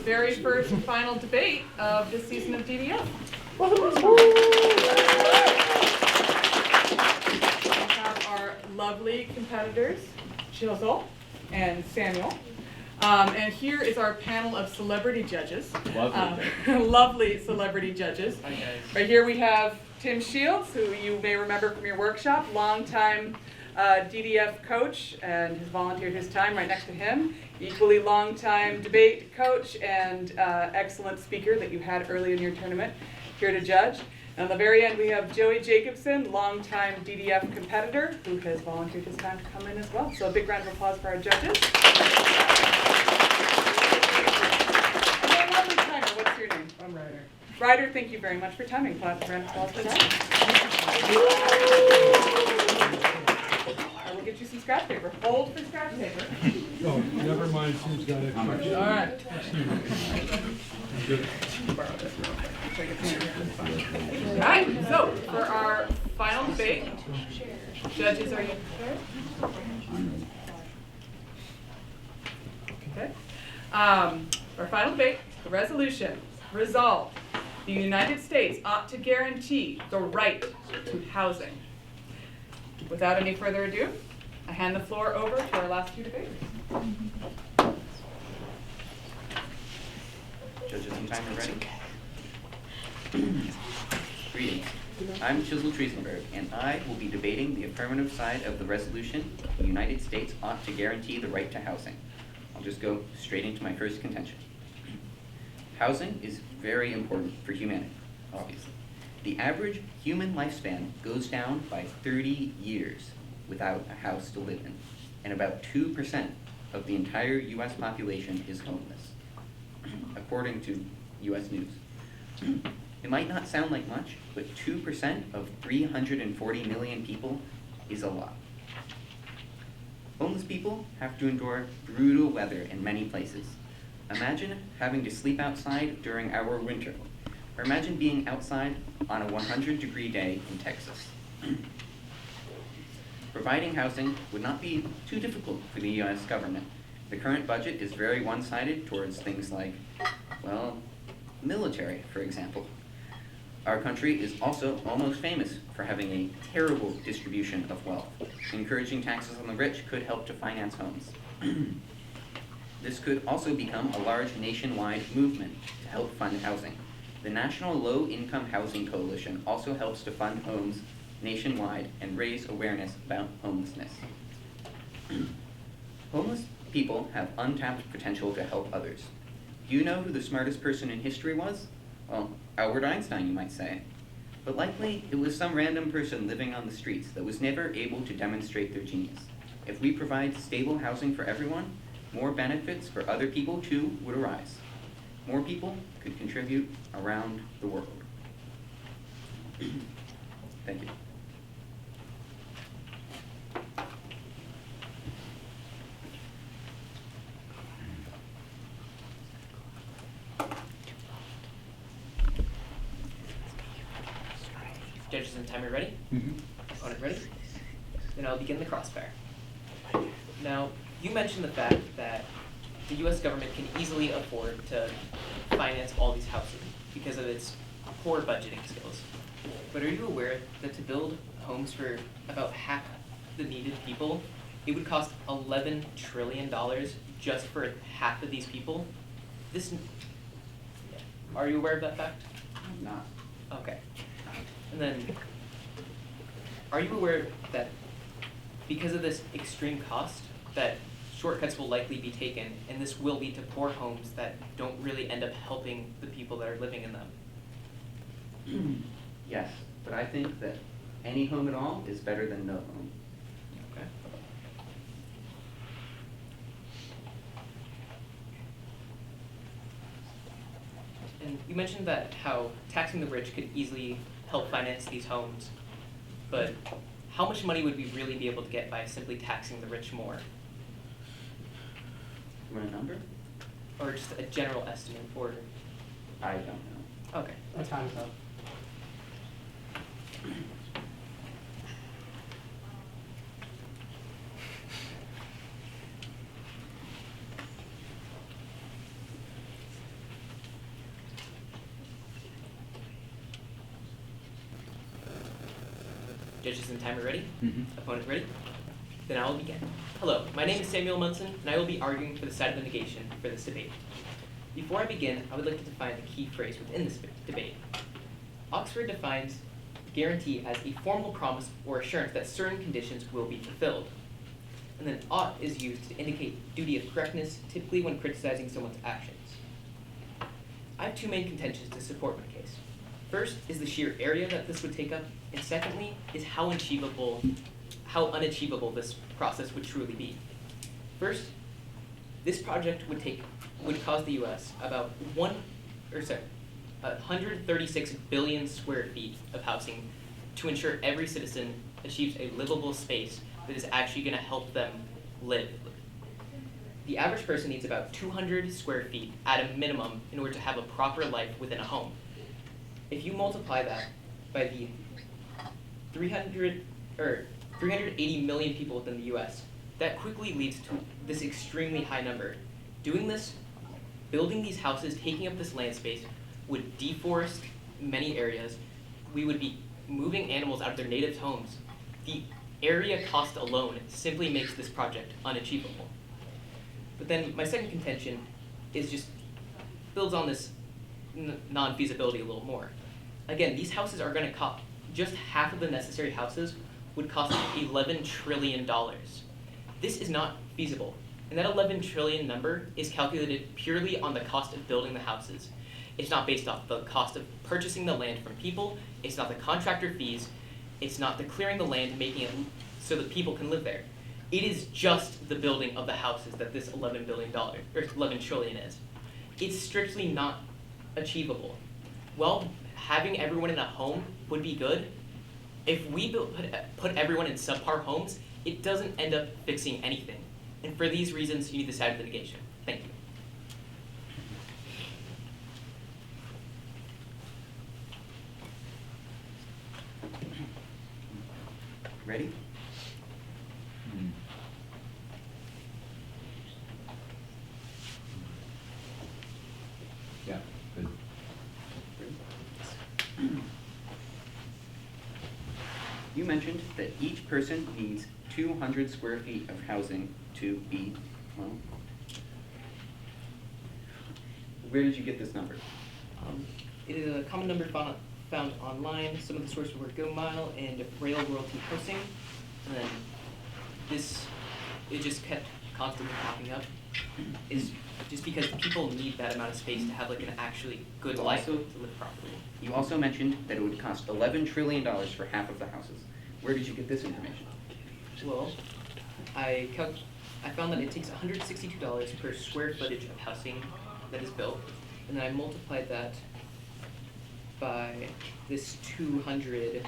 very first and final debate of this season of DDF. We have our lovely competitors, Chisel and Samuel. And here is our panel of celebrity judges. Lovely celebrity judges. Hi guys. Right here we have Tim Shields, who you may remember from your workshop, longtime DDF coach, and has volunteered his time. Right next to him, equally longtime debate coach and excellent speaker that you had early in your tournament, here to judge. And on the very end, we have Joey Jacobson, longtime DDF competitor, who has volunteered his time to come in as well. So a big round of applause for our judges. And then lovely timer, what's your name? I'm Ryder. Ryder, thank you very much for timing. Round of applause for that. I will get you some scratch paper. Hold for scratch paper. Oh, never mind, Tim's got it. All right. Good. All right, so for our final debate, judges, are you prepared? Okay. For our final debate, the resolution, resolved, the United States ought to guarantee the right to housing. Without any further ado, I hand the floor over to our last two debaters. Judges and timer ready? Greetings. I'm Chisel T, and I will be debating the affirmative side of the resolution, the United States ought to guarantee the right to housing. I'll just go straight into my first contention. Housing is very important for humanity, obviously. The average human lifespan goes down by 30 years without a house to live in, and about 2% of the entire U.S. population is homeless, according to U.S. News. It might not sound like much, but 2% of 340 million people is a lot. Homeless people have to endure brutal weather in many places. Imagine having to sleep outside during our winter, or imagine being outside on a 100-degree day in Texas. Providing housing would not be too difficult for the U.S. government. The current budget is very one-sided towards things like, well, military, for example. Our country is also almost famous for having a terrible distribution of wealth. Encouraging taxes on the rich could help to finance homes. This could also become a large nationwide movement to help fund housing. The National Low-Income Housing Coalition also helps to fund homes nationwide and raise awareness about homelessness. Homeless people have untapped potential to help others. Do you know who the smartest person in history was? Well, Albert Einstein, you might say. But likely, it was some random person living on the streets that was never able to demonstrate their genius. If we provide stable housing for everyone, more benefits for other people too would arise. More people could contribute around the world. Thank you. Judges and timer ready? Opponent ready? Then I'll begin the crossfire. Now, you mentioned the fact that the U.S. government can easily afford to finance all these houses because of its poor budgeting skills. But are you aware that to build homes for about half the needed people, it would cost $11 trillion just for half of these people? Are you aware of that fact? I'm not. Okay. And then, are you aware that because of this extreme cost, that shortcuts will likely be taken, and this will lead to poor homes that don't really end up helping the people that are living in them? Yes, but I think that any home at all is better than no home. Okay. And you mentioned that how taxing the rich could easily help finance these homes, but how much money would we really be able to get by simply taxing the rich more? You want a number? Or just a general estimate for... I don't know. Okay. My time's up. Judges and timer ready? Mhm. Opponent ready? Then I will begin. Hello, my name is Samuel Munson, and I will be arguing for the side of the negation for this debate. Before I begin, I would like to define the key phrase within this debate. Oxford defines guarantee as a formal promise or assurance that certain conditions will be fulfilled. And then ought is used to indicate duty of correctness, typically when criticizing someone's actions. I have two main contentions to support my case. First is the sheer area that this would take up, and secondly is how unachievable this process would truly be. First, this project would cost the U.S. about 136 billion square feet of housing to ensure every citizen achieves a livable space that is actually going to help them live. The average person needs about 200 square feet at a minimum in order to have a proper life within a home. If you multiply that by the 380 million people within the U.S., that quickly leads to this extremely high number. Doing this, building these houses, taking up this land space, would deforest many areas. We would be moving animals out of their native homes. The area cost alone simply makes this project unachievable. But then my second contention is just builds on this non-feasibility a little more. Again, these houses are going to cost, just half of the necessary houses would cost $11 trillion. This is not feasible. And that 11 trillion number is calculated purely on the cost of building the houses. It's not based off the cost of purchasing the land from people. It's not the contractor fees. It's not the clearing the land, making it so that people can live there. It is just the building of the houses that this $11 trillion is. It's strictly not achievable. Well, having everyone in a home would be good. If we put everyone in subpar homes, it doesn't end up fixing anything. And for these reasons, you need the side of the negation. Thank you. Ready? Yeah, good. You mentioned that each person needs 200 square feet of housing to be, well, where did you get this number? It is a common number found online. Some of the sources were Go Mile and Rail Royalty Hosting. And then it just kept constantly popping up. Is just because people need that amount of space to have like an actually good life to live properly. You also mentioned that it would cost $11 trillion for half of the houses. Where did you get this information? Well, I found that it takes $162 per square footage of housing that is built, and then I multiplied that by this 200.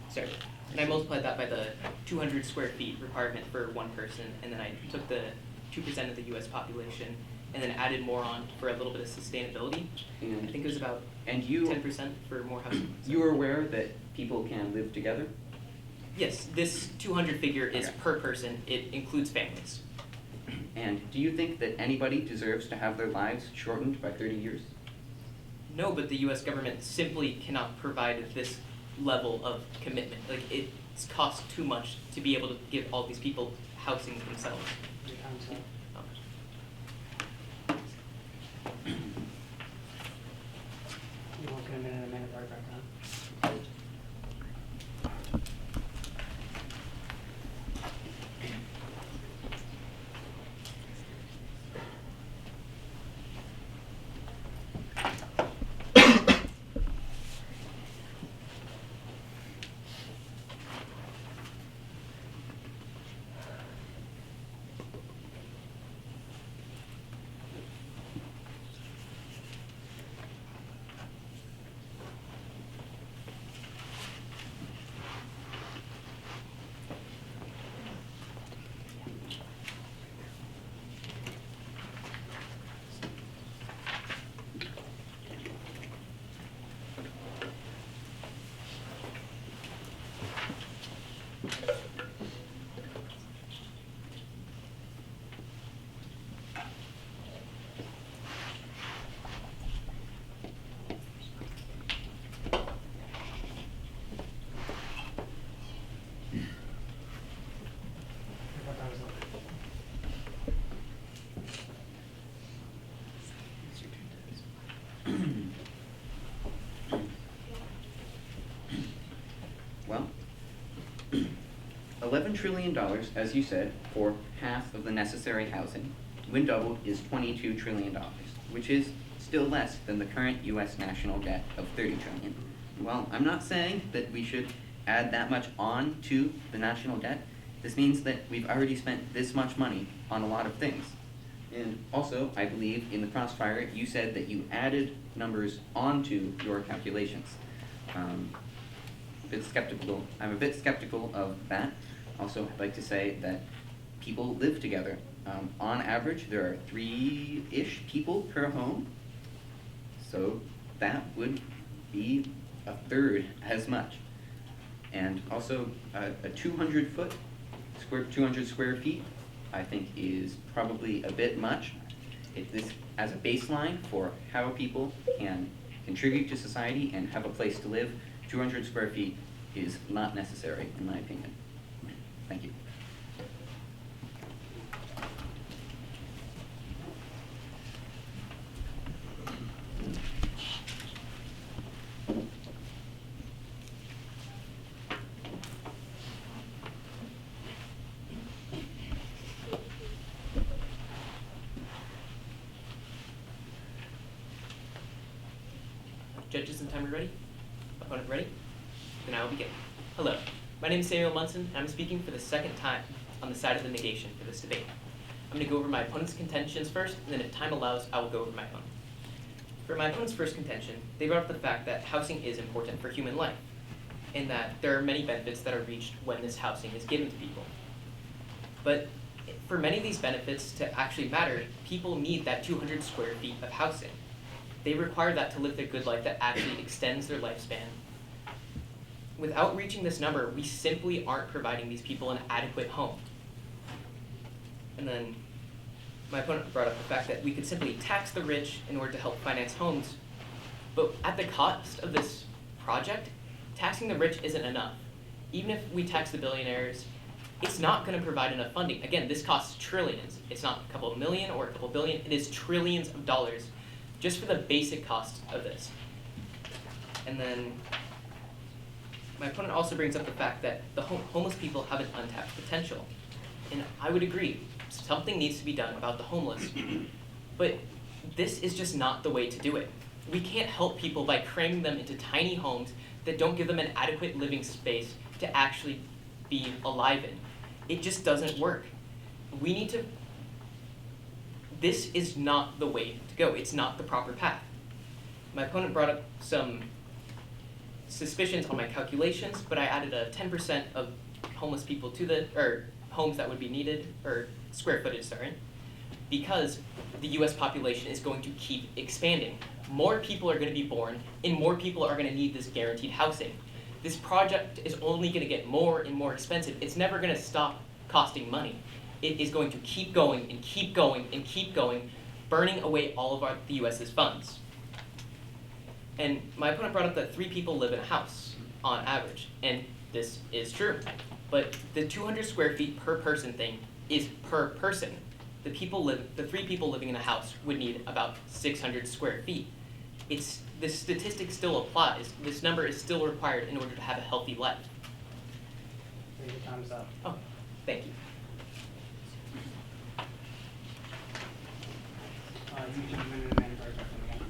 Sorry, and I multiplied that by the 200 square feet requirement for one person, and then I took the 2% of the U.S. population, and then added more on for a little bit of sustainability. And I think it was about and you 10% for more housing. You were aware that people can live together? Yes, this 200 figure is Okay. per person. It includes families. And do you think that anybody deserves to have their lives shortened by 30 years? No, but the U.S. government simply cannot provide this level of commitment. Like, it costs too much to be able to give all these people housing themselves. You want to come in a minute right back on? $11 trillion, as you said, for half of the necessary housing. When doubled is $22 trillion, which is still less than the current US national debt of $30 trillion. Well, I'm not saying that we should add that much on to the national debt. This means that we've already spent this much money on a lot of things. And also, I believe in the crossfire, you said that you added numbers onto your calculations. I'm a bit skeptical of that. Also, I'd like to say that people live together. On average, there are 3-ish people per home. So that would be a third as much. And also, a 200 square feet, I think is probably a bit much. This, as a baseline for how people can contribute to society and have a place to live, 200 square feet is not necessary, in my opinion. Thank you. Judges and timer ready? Opponent ready? Then I will begin. Hello, my name is Samuel Munson, and I'm speaking for the second time on the side of the negation for this debate. I'm going to go over my opponent's contentions first, and then if time allows, I will go over my own. For my opponent's first contention, they brought up the fact that housing is important for human life, and that there are many benefits that are reached when this housing is given to people. But for many of these benefits to actually matter, people need that 200 square feet of housing. They require that to live the good life that actually extends their lifespan. Without reaching this number, we simply aren't providing these people an adequate home. And then my opponent brought up the fact that we could simply tax the rich in order to help finance homes. But at the cost of this project, taxing the rich isn't enough. Even if we tax the billionaires, it's not going to provide enough funding. Again, this costs trillions. It's not a couple of million or a couple of billion. It is trillions of dollars just for the basic cost of this. And then my opponent also brings up the fact that the homeless people have an untapped potential. And I would agree, something needs to be done about the homeless. But this is just not the way to do it. We can't help people by cramming them into tiny homes that don't give them an adequate living space to actually be alive in. It just doesn't work. This is not the way to go. It's not the proper path. My opponent brought up some suspicions on my calculations, but I added a 10% of homeless people to homes that would be needed, or square footage, sorry, because the US population is going to keep expanding. More people are going to be born, and more people are going to need this guaranteed housing. This project is only going to get more and more expensive. It's never going to stop costing money. It is going to keep going and keep going and keep going, burning away all of the US's funds. And my opponent brought up that 3 people live in a house on average, and this is true. But the 200 square feet per person thing is per person. The 3 people living in a house would need about 600 square feet. This statistic still applies. This number is still required in order to have a healthy life. Your time's up. Oh, thank you. You should amend the amendment paragraph again.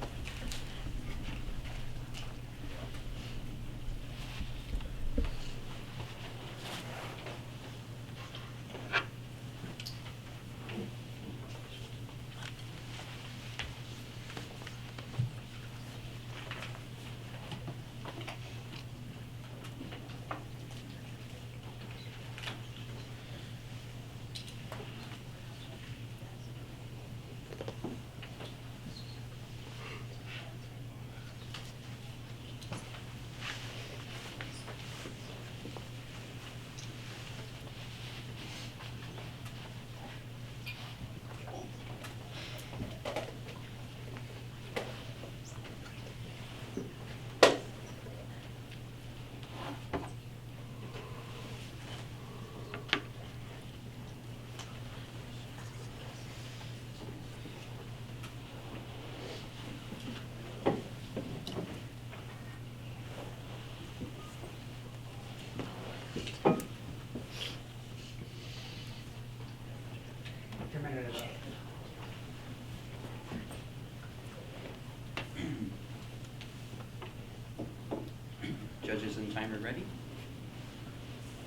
judges and timer ready?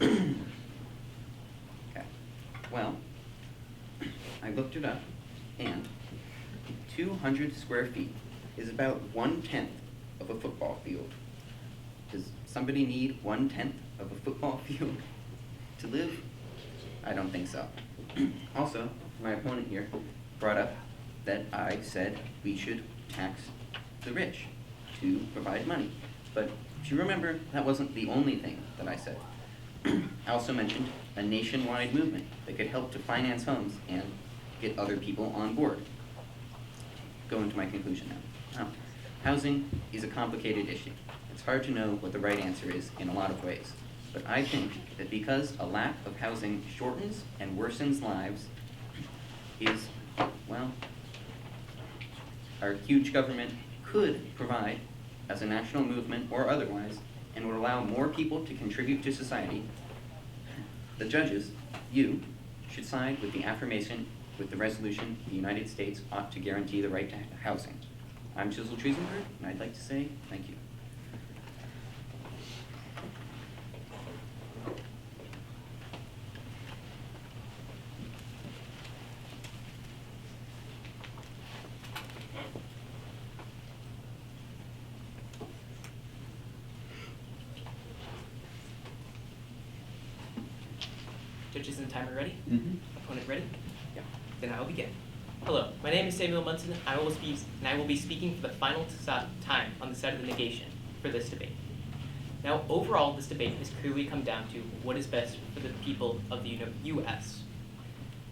Okay. Well, I looked it up, and 200 square feet is about 1/10 of a football field. Does somebody need 1/10 of a football field to live? I don't think so. Also, my opponent here brought up that I said we should tax the rich to provide money. But if you remember, that wasn't the only thing that I said. I also mentioned a nationwide movement that could help to finance homes and get other people on board. Go into my conclusion now. Now, housing is a complicated issue. It's hard to know what the right answer is in a lot of ways. But I think that because a lack of housing shortens and worsens lives is, well, our huge government could provide, as a national movement or otherwise, and would allow more people to contribute to society, the judges, you, should side with the affirmation with the resolution the United States ought to guarantee the right to housing. I'm Chisel T, and I'd like to say thank you. Judges and timer ready? Mm-hmm. Opponent ready? Yeah. Then I will begin. Hello, my name is Samuel Munson, and I will be speaking for the final time on the side of the negation for this debate. Now, overall, this debate has clearly come down to what is best for the people of the U.S.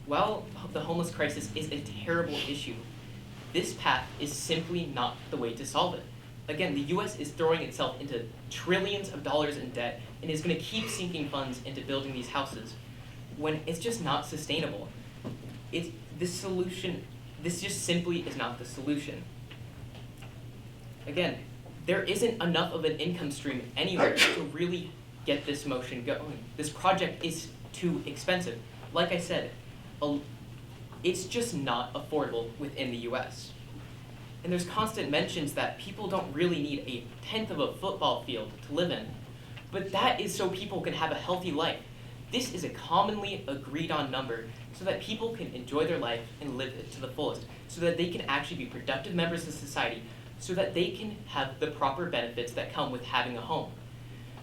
While the homeless crisis is a terrible issue, this path is simply not the way to solve it. Again, the U.S. is throwing itself into trillions of dollars in debt and is going to keep sinking funds into building these houses when it's just not sustainable. This just simply is not the solution. Again, there isn't enough of an income stream anywhere to really get this motion going. This project is too expensive. Like I said, it's just not affordable within the US. And there's constant mentions that people don't really need a 1/10 of a football field to live in. But that is so people can have a healthy life. This is a commonly agreed on number so that people can enjoy their life and live it to the fullest, so that they can actually be productive members of society, so that they can have the proper benefits that come with having a home.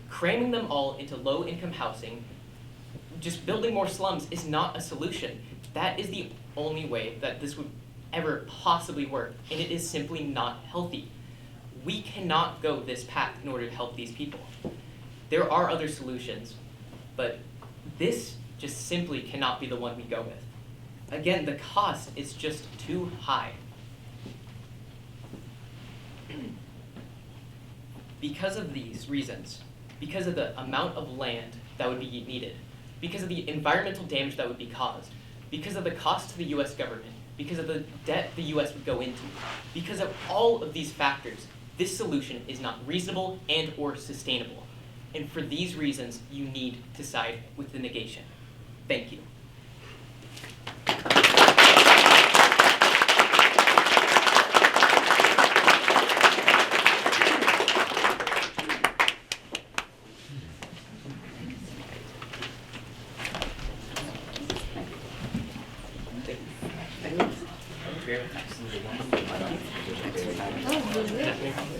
Cramming them all into low-income housing, just building more slums, is not a solution. That is the only way that this would ever possibly work, and it is simply not healthy. We cannot go this path in order to help these people. There are other solutions, but this just simply cannot be the one we go with. Again, the cost is just too high. Because of these reasons, because of the amount of land that would be needed, because of the environmental damage that would be caused, because of the cost to the US government, because of the debt the US would go into, because of all of these factors, this solution is not reasonable and or sustainable. And for these reasons, you need to side with the negation. Thank you. Very nice.